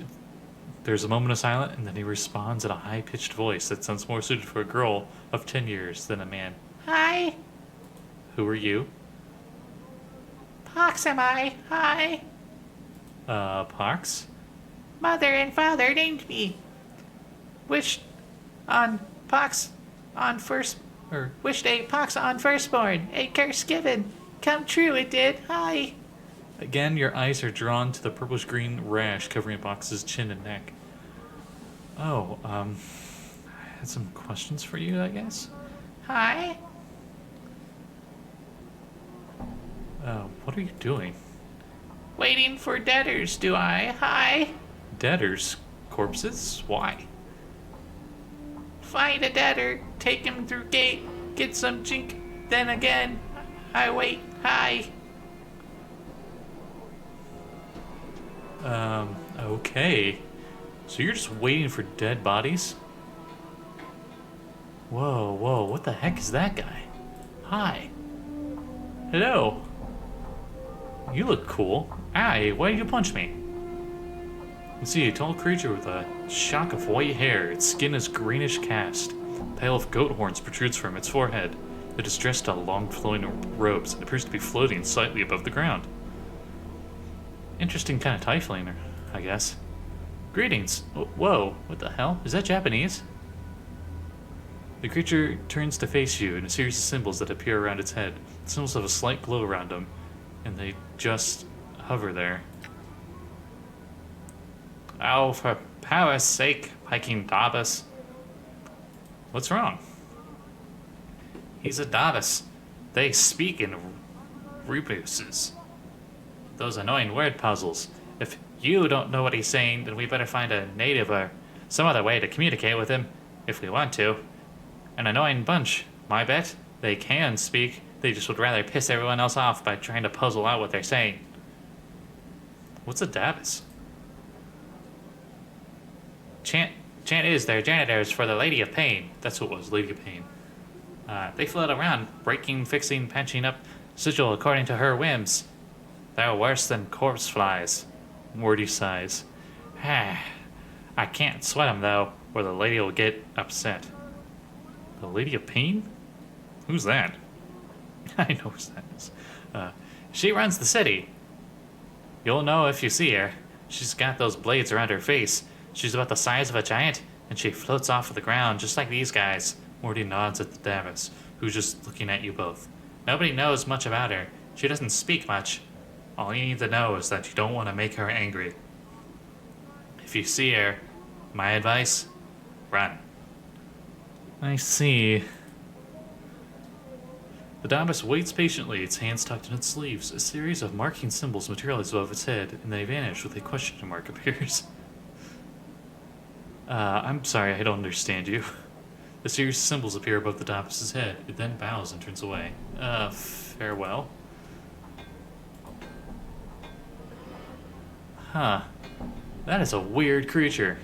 There's a moment of silence, and then he responds in a high-pitched voice that sounds more suited for a girl of 10 years than a man. Hi. Who are you? Pox am I? Hi. Pox? Mother and father named me. Wished on Pox on first... Or wished a Pox on firstborn. A curse given. Come true it did. Hi. Again, your eyes are drawn to the purplish-green rash covering Pox's chin and neck. Oh, I had some questions for you, I guess? Hi. What are you doing? Waiting for debtors, do I? Hi. Debtors? Corpses? Why? Find a debtor, take him through gate, get some chink, then again, I wait. Hi. Okay. So you're just waiting for dead bodies? Whoa, what the heck is that guy? Hi. Hello. You look cool. Aye, why did you punch me? You see a tall creature with a shock of white hair. Its skin is greenish cast. A tail of goat horns protrudes from its forehead. It is dressed in long flowing robes and appears to be floating slightly above the ground. Interesting kind of tiefling, I guess. Greetings. Whoa, what the hell? Is that Japanese? The creature turns to face you in a series of symbols that appear around its head. The symbols have a slight glow around them, and they just hover there. Oh, for power's sake, Viking Darbus. What's wrong? He's a Davis. They speak in rebuses. Those annoying word puzzles. If you don't know what he's saying, then we better find a native or some other way to communicate with him, if we want to. An annoying bunch, my bet. They can speak, they just would rather piss everyone else off by trying to puzzle out what they're saying. What's a Davis? Chant is their janitors for the Lady of Pain. That's what it was, Lady of Pain. They float around, breaking, fixing, patching up Sigil according to her whims. They're worse than corpse flies. Morty sighs. I can't sweat them, though, or the lady will get upset. The Lady of Pain? Who's that? I know who that is. She runs the city. You'll know if you see her. She's got those blades around her face. She's about the size of a giant, and she floats off of the ground just like these guys. Morty nods at the Davis, who's just looking at you both. Nobody knows much about her. She doesn't speak much. All you need to know is that you don't want to make her angry. If you see her, my advice, run. I see. The Davis waits patiently, its hands tucked in its sleeves. A series of marking symbols materialize above its head, and they vanish with a question mark appears. I'm sorry, I don't understand you. A series of symbols appear above the Davis's head. It then bows and turns away. Farewell. Huh. That is a weird creature.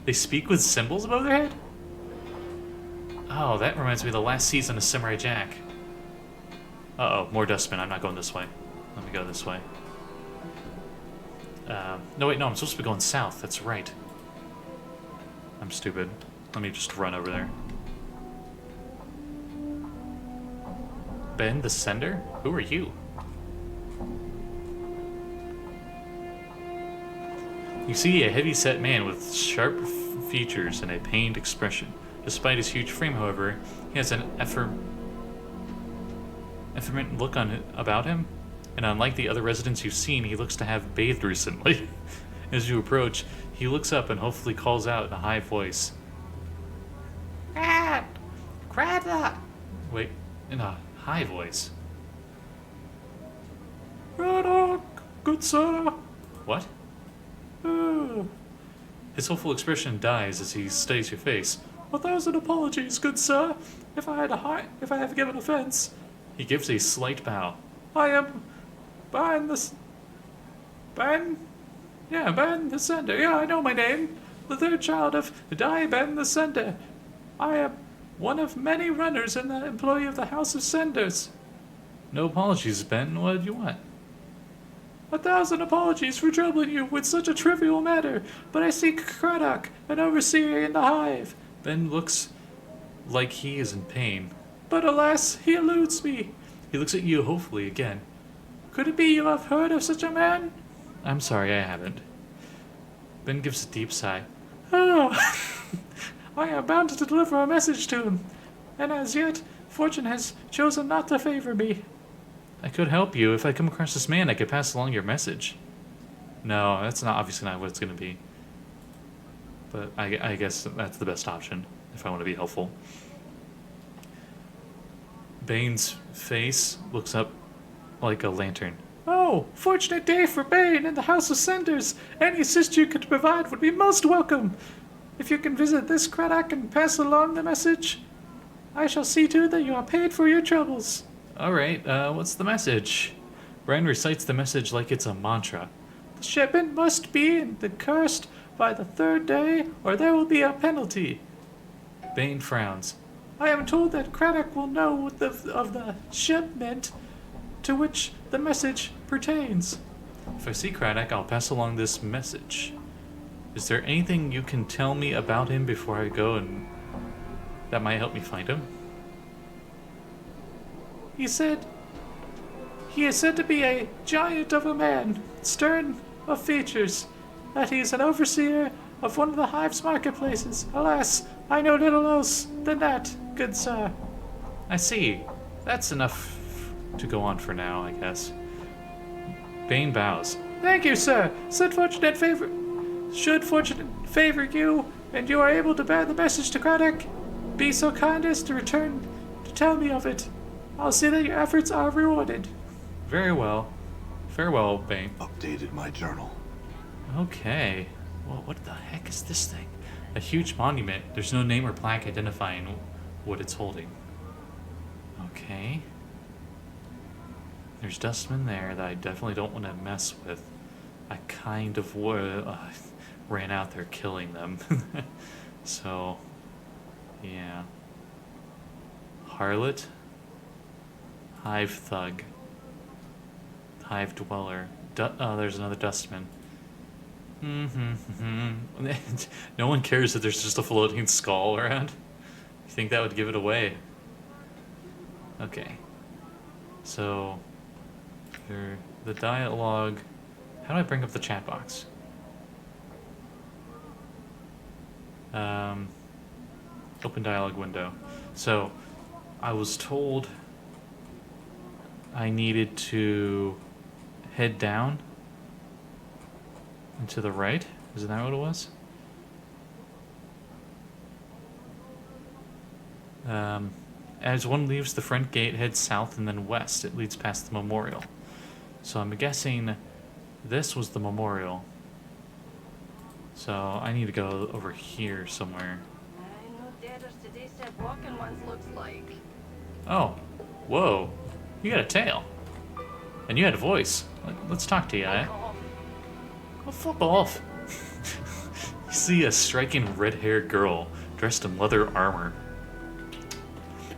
They speak with symbols above their head? Oh, that reminds me of the last season of Samurai Jack. Uh-oh, more dustbin. I'm not going this way. Let me go this way. No, wait, no, I'm supposed to be going south. That's right. I'm stupid. Let me just run over there. Ben, the sender? Who are you? You see a heavy-set man with sharp features and a pained expression. Despite his huge frame, however, he has an effeminate look about him, and unlike the other residents you've seen, he looks to have bathed recently. As you approach, he looks up and hopefully calls out in a high voice. Craddock! Wait, in a high voice. Craddock, good sir. What? His hopeful expression dies as he studies your face. 1,000 apologies, good sir, if I have given offense. He gives a slight bow. I am Ben the Sender. Yeah, I know my name. The third child of Ben the Sender. I am one of many runners and the employee of the House of Senders. No apologies, Ben. What did you want? 1,000 apologies for troubling you with such a trivial matter, but I seek Craddock, an overseer in the Hive. Ben looks like he is in pain. But alas, he eludes me. He looks at you hopefully again. Could it be you have heard of such a man? I'm sorry, I haven't. Ben gives a deep sigh. Oh, I am bound to deliver a message to him, and as yet, fortune has chosen not to favor me. I could help you. If I come across this man, I could pass along your message. No, that's obviously not what it's going to be. But I guess that's the best option, if I want to be helpful. Bane's face looks up like a lantern. Oh, fortunate day for Bane and the House of Senders. Any assist you could provide would be most welcome. If you can visit this Craddock and pass along the message, I shall see to it that you are paid for your troubles. Alright, what's the message? Brian recites the message like it's a mantra. The shipment must be cursed by the third day, or there will be a penalty. Bane frowns. I am told that Craddock will know of the shipment to which the message pertains. If I see Craddock, I'll pass along this message. Is there anything you can tell me about him before I go and that might help me find him? He is said to be a giant of a man, stern of features, that he is an overseer of one of the Hive's marketplaces. Alas, I know little else than that, good sir. I see. That's enough to go on for now, I guess. Bane bows. Thank you, sir. Should fortune favor you, and you are able to bear the message to Craddock, be so kind as to return to tell me of it. I'll say that your efforts are rewarded. Very well. Farewell, Bane. Updated my journal. Okay. Well, what the heck is this thing? A huge monument. There's no name or plaque identifying what it's holding. Okay. There's dustmen there that I definitely don't want to mess with. I kind of ran out there killing them. So, yeah. Harlot. Hive thug. Hive dweller. Oh, there's another dustman. No one cares that there's just a floating skull around. You think that would give it away? Okay. So, the dialogue. How do I bring up the chat box? Open dialogue window. So, I was told I needed to head down and to the right. Isn't that what it was? As one leaves the front gate, head south and then west. It leads past the memorial. So I'm guessing this was the memorial. So I need to go over here somewhere. I know dadders today said walking ones looks like. Oh, whoa. You got a tail. And you had a voice. Let's talk to you, eh? Oh, flip off. You see a striking red-haired girl dressed in leather armor.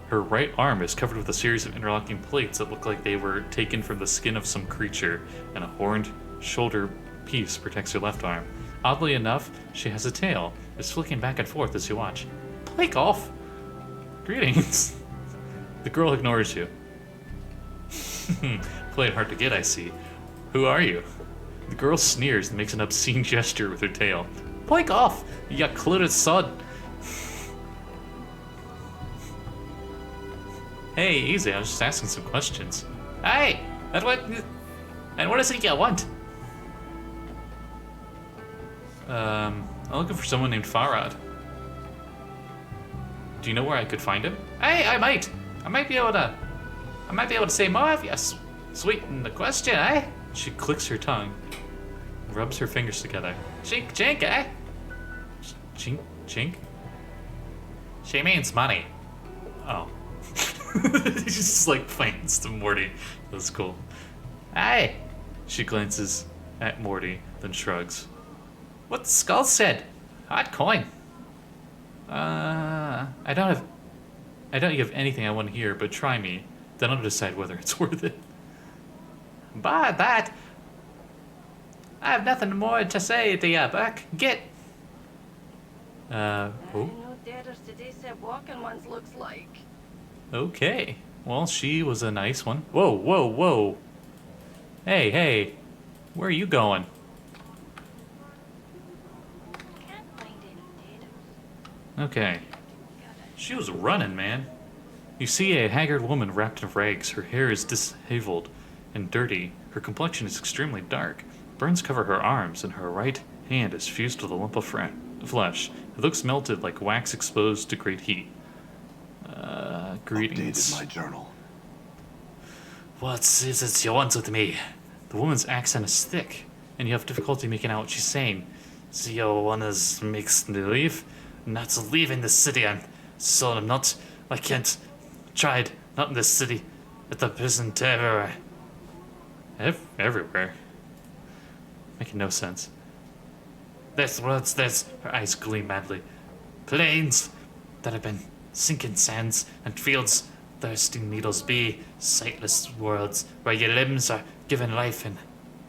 Her right arm is covered with a series of interlocking plates that look like they were taken from the skin of some creature, and a horned shoulder piece protects her left arm. Oddly enough, she has a tail. It's flicking back and forth as you watch. Play golf! Greetings! The girl ignores you. Played hard to get, I see. Who are you? The girl sneers and makes an obscene gesture with her tail. Play golf, you cluttered sod. Hey, easy, I was just asking some questions. Hey, what is it you want? I'm looking for someone named Farad. Do you know where I could find him? Hey, I might be able to say more if you sweeten the question, eh? She clicks her tongue, rubs her fingers together. Chink, chink, eh? Chink, chink? She means money. Oh. He just like faints to Morty. That's cool. Hey! She glances at Morty, then shrugs. What the skull said? Hot coin. I don't have anything I want to hear, but try me. Then I'll decide whether it's worth it. But that, I have nothing more to say to you, Buck. Get. I know dadders today said walking ones looks like. Okay. Well, she was a nice one. Whoa, whoa, whoa. Hey, hey. Where are you going? Can't find any dadders. Okay. She was running, man. You see a haggard woman wrapped in rags. Her hair is disheveled and dirty. Her complexion is extremely dark. Burns cover her arms, and her right hand is fused with a lump of flesh. It looks melted like wax exposed to great heat. Greetings. Updated my journal. What is it you want with me? The woman's accent is thick, and you have difficulty making out what she's saying. So you want us mixed leave? Not to leave in the city, I can't. Tried, not in the city, at the prison, everywhere. Everywhere? Making no sense. What's this? Her eyes gleam madly. Plains that have been sinking sands and fields, thirsting needles be, sightless worlds where your limbs are given life and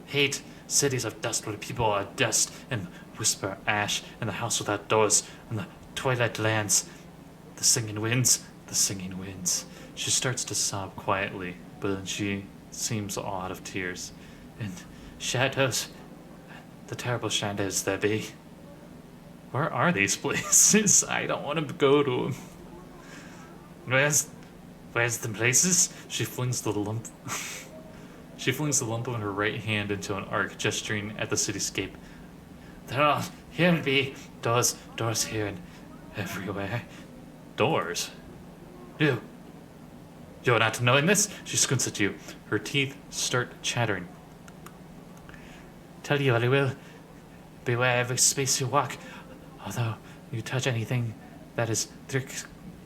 hate, cities of dust where people are dust and whisper ash, and the house without doors, and the twilight lands, the singing winds. She starts to sob quietly, but then she seems all out of tears. And shadows, the terrible shadows there be. Where are these places? I don't want to go to them. Where's the places? She flings the lump of her right hand into an arc, gesturing at the cityscape. They're all here and be. Doors here and everywhere. Doors? You're not knowing this? She squints at you. Her teeth start chattering. Tell you what I will. Beware every space you walk. Although you touch anything that is thick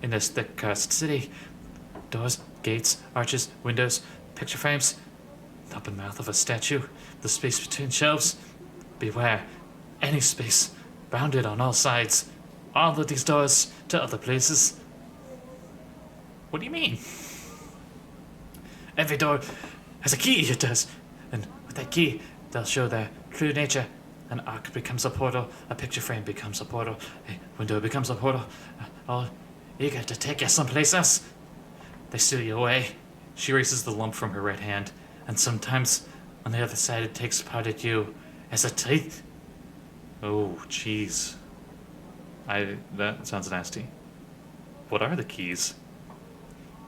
in this thick cursed city. Doors, gates, arches, windows, picture frames, the open mouth of a statue, the space between shelves. Beware. Any space, bounded on all sides. All of these doors to other places. What do you mean? Every door has a key, it does. And with that key, they'll show their true nature. An arc becomes a portal, a picture frame becomes a portal, a window becomes a portal, all eager to take you someplace else. They steal you away. She erases the lump from her right hand. And sometimes, on the other side, it takes part at you as a teeth. Oh, jeez. That sounds nasty. What are the keys?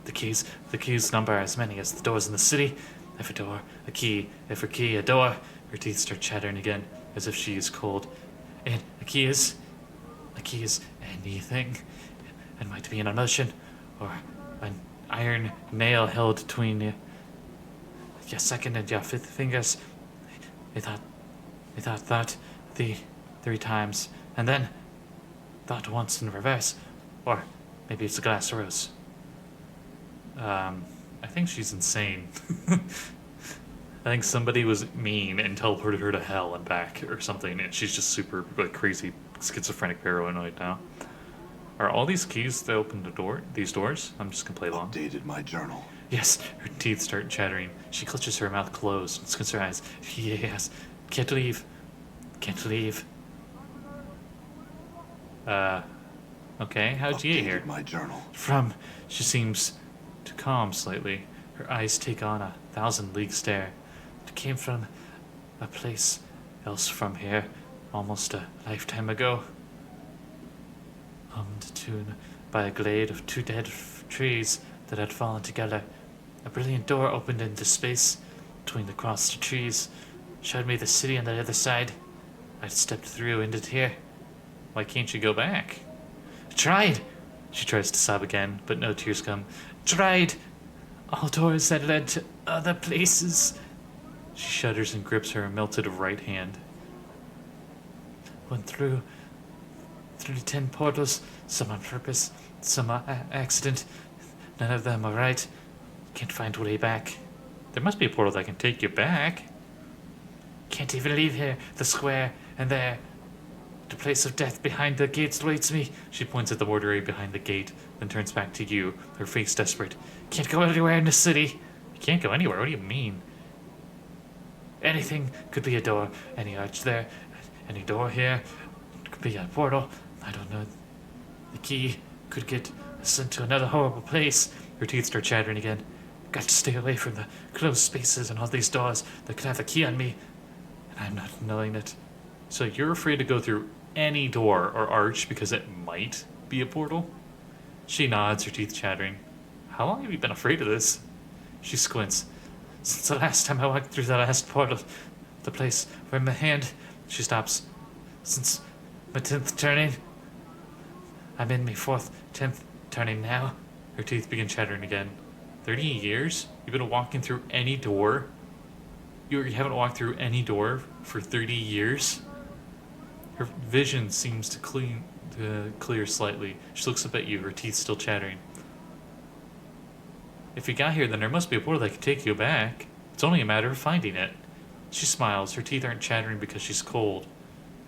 The keys number as many as the doors in the city. Every door, a key. Every key, a door. Her teeth start chattering again, as if she is cold. And a key is anything. It might be an emotion, or an iron nail held between your second and your fifth fingers. They thought the 3 times, and then thought once in reverse. Or maybe it's a glass rose. I think she's insane. I think somebody was mean and teleported her to hell and back or something, and she's just super like crazy, schizophrenic, paranoid now. Are all these keys that open these doors? I'm just gonna play along. Updated my journal. Yes, her teeth start chattering. She clutches her mouth closed and squints her eyes. Yes, can't leave. Can't leave. Okay, how'd you get here? Updated my journal. She seems to calm slightly. Her eyes take on a 1,000-league stare. It came from a place else from here, almost a lifetime ago. Hummed a tune by a glade of 2 dead trees that had fallen together. A brilliant door opened into space between the crossed trees, showed me the city on the other side. I stepped through into here. Why can't you go back? Tried! She tries to sob again, but no tears come. Tried! All doors that led to other places. She shudders and grips her melted right hand. Went through 10 portals, some on purpose, some accident. None of them are right. Can't find way back. There must be a portal that can take you back. Can't even leave here. The square, and there. The place of death behind the gates awaits me. She points at the mortuary behind the gate, then turns back to you, her face desperate. Can't go anywhere in the city. You can't go anywhere? What do you mean? Anything could be a door. Any arch there. Any door here. It could be a portal. I don't know. The key could get us into another horrible place. Her teeth start chattering again. Got to stay away from the closed spaces and all these doors that could have the key on me. And I'm not knowing it. So you're afraid to go through any door or arch because it might be a portal? She nods, her teeth chattering. How long have you been afraid of this? She squints. Since the last time I walked through the last portal, the place where my hand... She stops. Since my 10th turning. I'm in my 10th turning now. Her teeth begin chattering again. 30 years? You've been walking through any door? You haven't walked through any door for 30 years? Her vision seems to clear slightly. She looks up at you, her teeth still chattering. If you got here, then there must be a portal that can take you back. It's only a matter of finding it. She smiles. Her teeth aren't chattering because she's cold.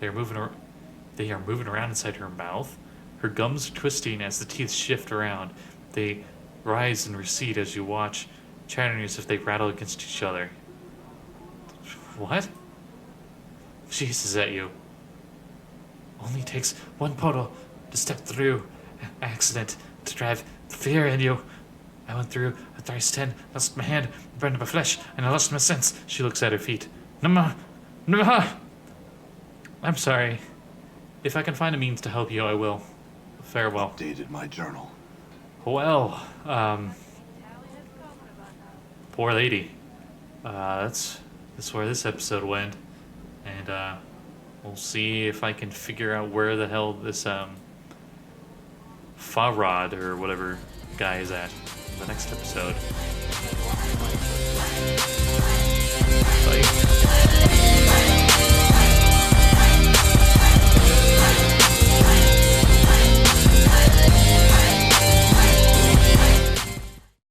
They are moving around inside her mouth. Her gums are twisting as the teeth shift around. They rise and recede as you watch, chattering as if they rattle against each other. What? She hisses at you. Only takes one portal to step through. Accident to drive fear in you. I went through a thrice 10, lost my hand, burned my flesh, and I lost my sense. She looks at her feet. No. I'm sorry. If I can find a means to help you, I will. Farewell. Updated my journal. Well, poor lady. That's where this episode went. And, we'll see if I can figure out where the hell this, Farad or whatever guy is at. in the next episode.